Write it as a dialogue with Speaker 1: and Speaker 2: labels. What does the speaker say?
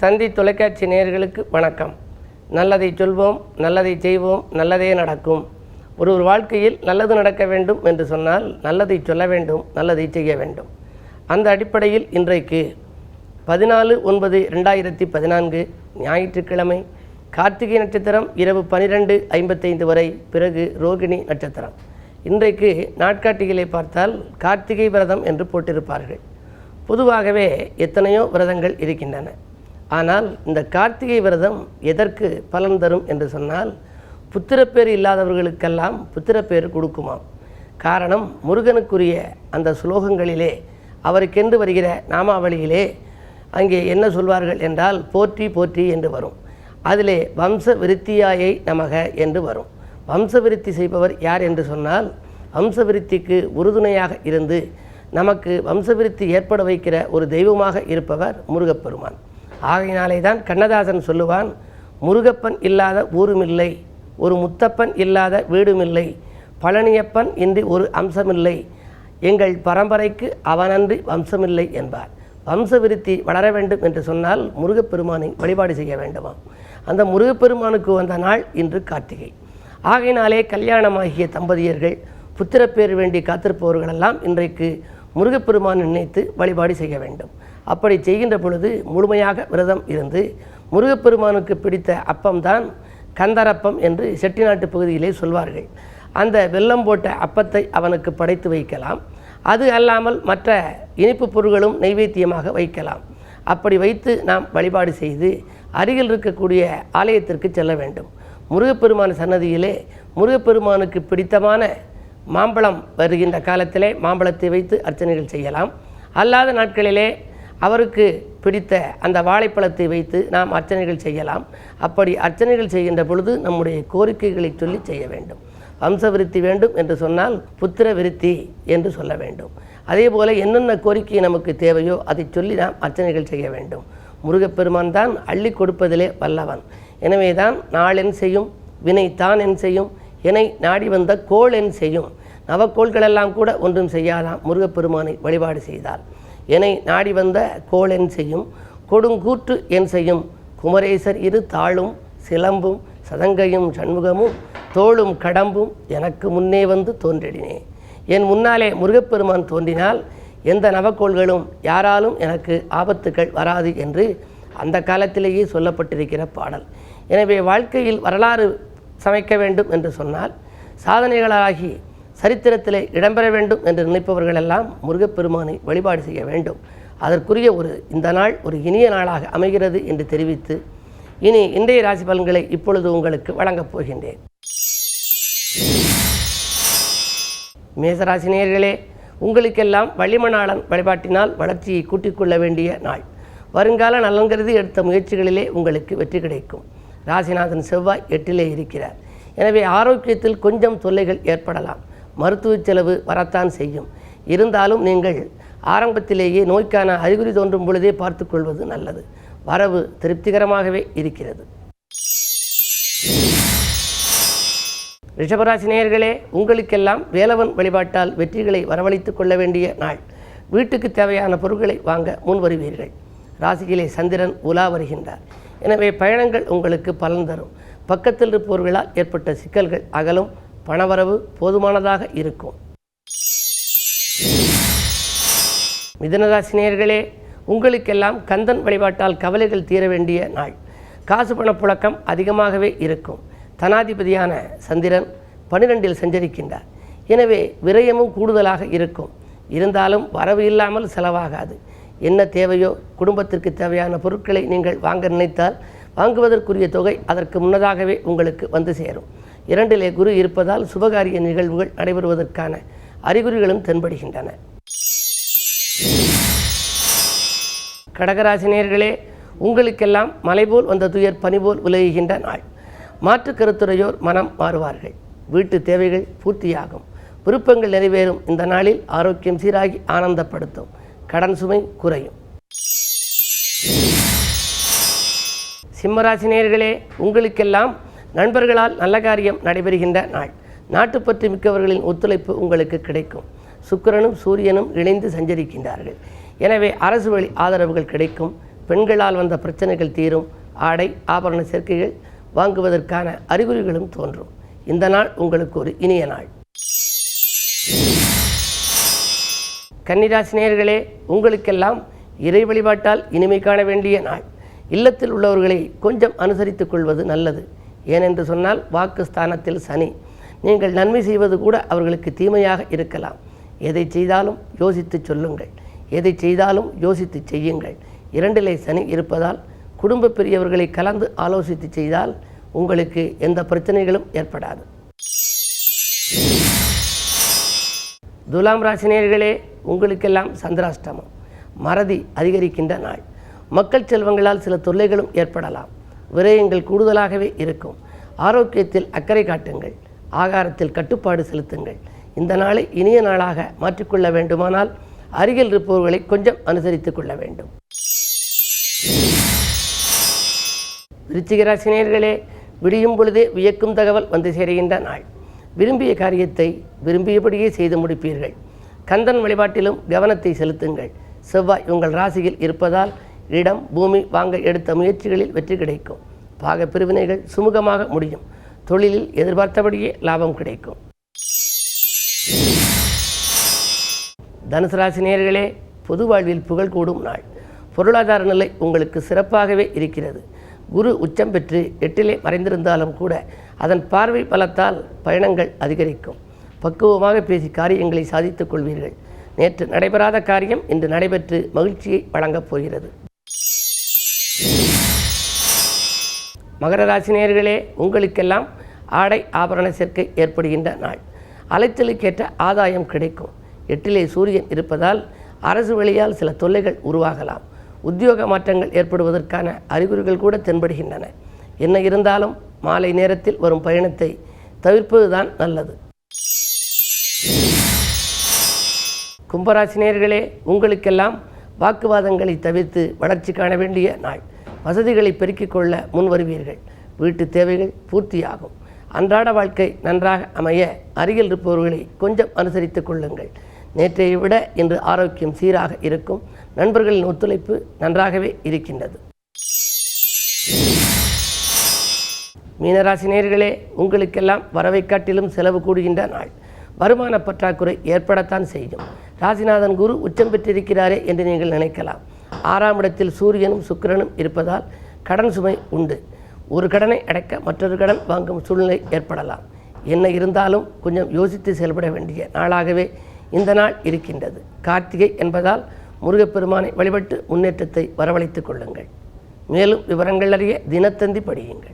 Speaker 1: தந்தி தொலைக்காட்சி நேயர்களுக்கு வணக்கம். நல்லதை சொல்வோம், நல்லதை செய்வோம், நல்லதே நடக்கும். ஒரு வாழ்க்கையில் நல்லது நடக்க வேண்டும் என்று சொன்னால் நல்லதை சொல்ல வேண்டும், நல்லதை செய்ய வேண்டும். அந்த அடிப்படையில் இன்றைக்கு 14/9/2014 ஞாயிற்றுக்கிழமை கார்த்திகை நட்சத்திரம் இரவு 12:55 வரை, பிறகு ரோகிணி நட்சத்திரம். இன்றைக்கு நாட்காட்டிகளை பார்த்தால் கார்த்திகை விரதம் என்று போட்டிருப்பார்கள். பொதுவாகவே எத்தனையோ விரதங்கள் இருக்கின்றன. ஆனால் இந்த கார்த்திகை விரதம் எதற்கு பலன் தரும் என்று சொன்னால், புத்திரப்பேறு இல்லாதவர்களுக்கெல்லாம் புத்திரப்பேறு கொடுக்குமாம். காரணம், முருகனுக்குரிய அந்த ஸ்லோகங்களிலே அவருக்கென்று வருகிற நாமாவளியிலே அங்கே என்ன சொல்வார்கள் என்றால், போற்றி போற்றி என்று வரும். அதிலே வம்ச விருத்தியாயை நமக என்று வரும். வம்ச விருத்தி செய்பவர் யார் என்று சொன்னால், வம்ச விருத்திக்கு உறுதுணையாக இருந்து நமக்கு வம்சவிருத்தி ஏற்பட வைக்கிற ஒரு தெய்வமாக இருப்பவர் முருகப்பெருமான். ஆகையினாலே தான் கண்ணதாசன் சொல்லுவான், முருகப்பன் இல்லாத ஊருமில்லை, ஒரு முத்தப்பன் இல்லாத வீடுமில்லை, பழனியப்பன் இன்றி ஒரு அம்சமில்லை, எங்கள் பரம்பரைக்கு அவனன்றி வம்சமில்லை என்பார். வம்சவிருத்தி வளர வேண்டும் என்று சொன்னால் முருகப்பெருமானை வழிபாடு செய்ய வேண்டுமாம். அந்த முருகப்பெருமானுக்கு வந்த நாள் இன்று கார்த்திகை. ஆகையினாலே கல்யாணமாகிய தம்பதியர்கள் புத்திரப்பேறு வேண்டி காத்திருப்பவர்களெல்லாம் இன்றைக்கு முருகப்பெருமான் நினைத்து வழிபாடு செய்ய வேண்டும். அப்படி செய்கின்ற பொழுது முழுமையாக விரதம் இருந்து முருகப்பெருமானுக்கு பிடித்த அப்பம்தான் கந்தரப்பம் என்று செட்டிநாட்டு பகுதியிலே சொல்வார்கள். அந்த வெல்லம் போட்ட அப்பத்தை அவனுக்கு படைத்து வைக்கலாம். அது அல்லாமல் மற்ற இனிப்பு பொருட்களும் நைவேத்தியமாக வைக்கலாம். அப்படி வைத்து நாம் வழிபாடு செய்து அருகில் இருக்கக்கூடிய ஆலயத்திற்கு செல்ல வேண்டும். முருகப்பெருமான் சன்னதியிலே முருகப்பெருமானுக்கு பிடித்தமான மாம்பழம் வருகின்ற காலத்திலே மாம்பழத்தை வைத்து அர்ச்சனைகள் செய்யலாம். அல்லாத நாட்களிலே அவருக்கு பிடித்த அந்த வாழைப்பழத்தை வைத்து நாம் அர்ச்சனைகள் செய்யலாம். அப்படி அர்ச்சனைகள் செய்கின்ற பொழுது நம்முடைய கோரிக்கைகளை சொல்லி செய்ய வேண்டும். வம்சவிருத்தி வேண்டும் என்று சொன்னால் புத்திர விருத்தி என்று சொல்ல வேண்டும். அதே போல் என்னென்ன கோரிக்கை நமக்கு தேவையோ அதை சொல்லி நாம் அர்ச்சனைகள் செய்ய வேண்டும். முருகப்பெருமான் தான் அள்ளி கொடுப்பதிலே வல்லவன். எனவே தான் நாளென் செய்யும் வினை தான் என் செய்யும், என்னை நாடி வந்த கோள் என் செய்யும். நவக்கோள்களெல்லாம் கூட ஒன்றும் செய்யாதாம் முருகப்பெருமானை வழிபாடு செய்தால். என்னை நாடி வந்த கோள் என் செய்யும், கொடுங்கூற்று என் செய்யும், குமரேசர் இரு தாளும் சிலம்பும் சதங்கையும் சண்முகமும் தோளும் கடம்பும் எனக்கு முன்னே வந்து தோன்றினே. என் முன்னாலே முருகப்பெருமான் தோன்றினால் எந்த நவக்கோள்களும் யாராலும் எனக்கு ஆபத்துக்கள் வராது என்று அந்த காலத்திலேயே சொல்லப்பட்டிருக்கிற பாடல். எனவே வாழ்க்கையில் வரலாறு சமைக்க வேண்டும் என்று சொன்னால், சாதனைகளாகி சரித்திரத்திலே இடம்பெற வேண்டும் என்று நினைப்பவர்களெல்லாம் முருகப்பெருமானை வழிபாடு செய்ய வேண்டும். அதற்குரிய இந்த நாள் ஒரு இனிய நாளாக அமைகிறது என்று தெரிவித்து, இனி இன்றைய ராசி பலன்களை இப்பொழுது உங்களுக்கு வழங்கப் போகின்றேன். மேசராசி நேயர்களே, உங்களுக்கெல்லாம் வள்ளிமணாளன் வழிபாட்டினால் வளர்ச்சியை கூட்டிக் கொள்ள வேண்டிய நாள். வருங்கால நலன்கருதி எடுத்த முயற்சிகளிலே உங்களுக்கு வெற்றி கிடைக்கும். ராசிநாதன் செவ்வாய் 8லே இருக்கிறார். எனவே ஆரோக்கியத்தில் கொஞ்சம் தொல்லைகள் ஏற்படலாம். மருத்துவ செலவு வரத்தான் செய்யும். இருந்தாலும் நீங்கள் ஆரம்பத்திலேயே நோய்க்கான அறிகுறி தோன்றும் பொழுதே பார்த்து கொள்வது நல்லது. வரவு திருப்திகரமாகவே இருக்கிறது. ரிஷபராசி நேயர்களே, உங்களுக்கெல்லாம் வேலவன் வழிபாட்டால் வெற்றிகளை வரவழைத்து கொள்ள வேண்டிய நாள். வீட்டுக்கு தேவையான பொருட்களை வாங்க முன் வருவீர்கள். ராசியிலே சந்திரன் உலா வருகின்றார். எனவே பயணங்கள் உங்களுக்கு பலன் தரும். பக்கத்தில் இருப்பவர்களால் ஏற்பட்ட சிக்கல்கள் அகலும். பணவரவு போதுமானதாக இருக்கும். மிதுனராசி நேயர்களே, உங்களுக்கெல்லாம் கந்தன் வழிபாட்டால் கவலைகள் தீர வேண்டிய நாள். காசு பணப்புழக்கம் அதிகமாகவே இருக்கும். தனாதிபதியான சந்திரன் 12ல் சஞ்சரிக்கின்றார். எனவே விரயமும் கூடுதலாக இருக்கும். இருந்தாலும் வரவு இல்லாமல் செலவாகாது. என்ன தேவையோ குடும்பத்திற்கு தேவையான பொருட்களை நீங்கள் வாங்க நினைத்தால் வாங்குவதற்குரிய தொகை அதற்கு முன்னதாகவே உங்களுக்கு வந்து சேரும். 2லே குரு இருப்பதால் சுபகாரிய நிகழ்வுகள் நடைபெறுவதற்கான அறிகுறிகளும் தென்படுகின்றன. கடகராசி நேயர்களே, உங்களுக்கெல்லாம் மலைபோல் வந்த துயர் பனிபோல் விலகுகின்ற நாள். மாற்று கருத்துரையோர் மனம் மாறுவார்கள். வீட்டு தேவைகள் பூர்த்தியாகும். விருப்பங்கள் நிறைவேறும். இந்த நாளில் ஆரோக்கியம் சீராகி ஆனந்தப்படுத்தும். கடன் சுமை குறையும். சிம்மராசி நேயர்களே, உங்களுக்கெல்லாம் நண்பர்களால் நல்ல காரியம் நடைபெறுகின்ற நாள். நாட்டுப்பற்று மிக்கவர்களின் ஒத்துழைப்பு உங்களுக்கு கிடைக்கும். சுக்கிரனும் சூரியனும் இணைந்து சஞ்சரிக்கின்றார்கள். எனவே அரசு வழி ஆதரவுகள் கிடைக்கும். பெண்களால் வந்த பிரச்சனைகள் தீரும். ஆடை ஆபரண சேர்க்கைகள் வாங்குவதற்கான அறிகுறிகளும் தோன்றும். இந்த நாள் உங்களுக்கு ஒரு இனிய நாள். கன்னிராசி நேயர்களே, உங்களுக்கெல்லாம் இறை வழிபாட்டால் இனிமை காண வேண்டிய நாள். இல்லத்தில் உள்ளவர்களை கொஞ்சம் அனுசரித்துக் கொள்வது நல்லது. ஏனென்று சொன்னால் வாக்கு ஸ்தானத்தில் சனி. நீங்கள் நன்மை செய்வது கூட அவர்களுக்கு தீமையாக இருக்கலாம். எதை செய்தாலும் யோசித்து சொல்லுங்கள், எதை செய்தாலும் யோசித்து செய்யுங்கள். 2லே சனி இருப்பதால் குடும்ப பெரியவர்களை கலந்து ஆலோசித்து செய்தால் உங்களுக்கு எந்த பிரச்சனைகளும் ஏற்படாது. துலாம் ராசி நேயர்களே, உங்களுக்கெல்லாம் சந்திராஷ்டமம். மறதி அதிகரிக்கின்ற நாள். மக்கள் செல்வங்களால் சில தொல்லைகளும் ஏற்படலாம். விரயங்கள் கூடுதலாகவே இருக்கும். ஆரோக்கியத்தில் அக்கறை காட்டுங்கள். ஆகாரத்தில் கட்டுப்பாடு செலுத்துங்கள். இந்த நாளை இனிய நாளாக மாற்றிக்கொள்ள வேண்டுமானால் அருகில் இருப்பவர்களை கொஞ்சம் அனுசரித்துக் கொள்ள வேண்டும். விருச்சிக ராசி நேயர்களே, விடியும் பொழுதே வியக்கும் தகவல் வந்து சேருகின்ற நாள். விரும்பிய காரியத்தை விரும்பியபடியே செய்து முடிப்பீர்கள். கந்தன் வழிபாட்டிலும் கவனத்தை செலுத்துங்கள். செவ்வாய் உங்கள் ராசியில் இருப்பதால் இடம் பூமி வாங்க எடுத்த முயற்சிகளில் வெற்றி கிடைக்கும். பாக பிரிவினைகள் சுமூகமாக முடியும். தொழிலில் எதிர்பார்த்தபடியே லாபம் கிடைக்கும். தனுசு ராசி நேயர்களே, பொது வாழ்வில் புகழ் கூடும் நாள். பொருளாதார நிலை உங்களுக்கு சிறப்பாகவே இருக்கிறது. குரு உச்சம் பெற்று 8லே மறைந்திருந்தாலும் கூட அதன் பார்வை பலத்தால் பயணங்கள் அதிகரிக்கும். பக்குவமாக பேசி காரியங்களை சாதித்துக் கொள்வீர்கள். நேற்று நடைபெறாத காரியம் இன்று நடைபெற்று மகிழ்ச்சியை வழங்கப் போகிறது. மகர ராசி நேயர்களே, உங்களுக்கெல்லாம் ஆடை ஆபரண சேர்க்கை ஏற்படுகின்ற நாள். அலைச்சலுக்கேற்ற ஆதாயம் கிடைக்கும். 8லே சூரியன் இருப்பதால் அரசு வழியால் சில தொல்லைகள் உருவாகலாம். உத்தியோக மாற்றங்கள் ஏற்படுவதற்கான அறிகுறிகள் கூட தென்படுகின்றன. என்ன இருந்தாலும் மாலை நேரத்தில் வரும் பயணத்தை தவிர்ப்பதுதான் நல்லது. கும்பராசி நேயர்களே, உங்களுக்கெல்லாம் வாக்குவாதங்களை தவிர்த்து வளர்ச்சி காண வேண்டிய நாள். வசதிகளை பெருக்கிக் கொள்ள முன் வருவீர்கள். வீட்டு தேவைகள் பூர்த்தியாகும். அன்றாட வாழ்க்கை நன்றாக அமைய அருகில் இருப்பவர்களை கொஞ்சம் அனுசரித்துக் கொள்ளுங்கள். நேற்றையை விட இன்று ஆரோக்கியம் சீராக இருக்கும். நண்பர்களின் ஒத்துழைப்பு நன்றாகவே இருக்கின்றது. மீனராசி நேயர்களே, உங்களுக்கெல்லாம் வரவை காட்டிலும் செலவு கூடுகின்ற நாள். வருமான பற்றாக்குறை ஏற்படத்தான் செய்யும். ராசிநாதன் குரு உச்சம் பெற்றிருக்கிறாரே என்று நீங்கள் நினைக்கலாம். 6ஆம் இடத்தில் சூரியனும் சுக்கிரனும் இருப்பதால் கடன் சுமை உண்டு. ஒரு கடனை அடைக்க மற்றொரு கடன் வாங்கும் சூழ்நிலை ஏற்படலாம். என்ன இருந்தாலும் கொஞ்சம் யோசித்து செயல்பட வேண்டிய நாளாகவே இந்த நாள் இருக்கின்றது. கார்த்திகை என்பதால் முருகப்பெருமானை வழிபட்டு முன்னேற்றத்தை வரவழைத்துக் கொள்ளுங்கள். மேலும் விவரங்கள் அறிய தினத்தந்தி படியுங்கள்.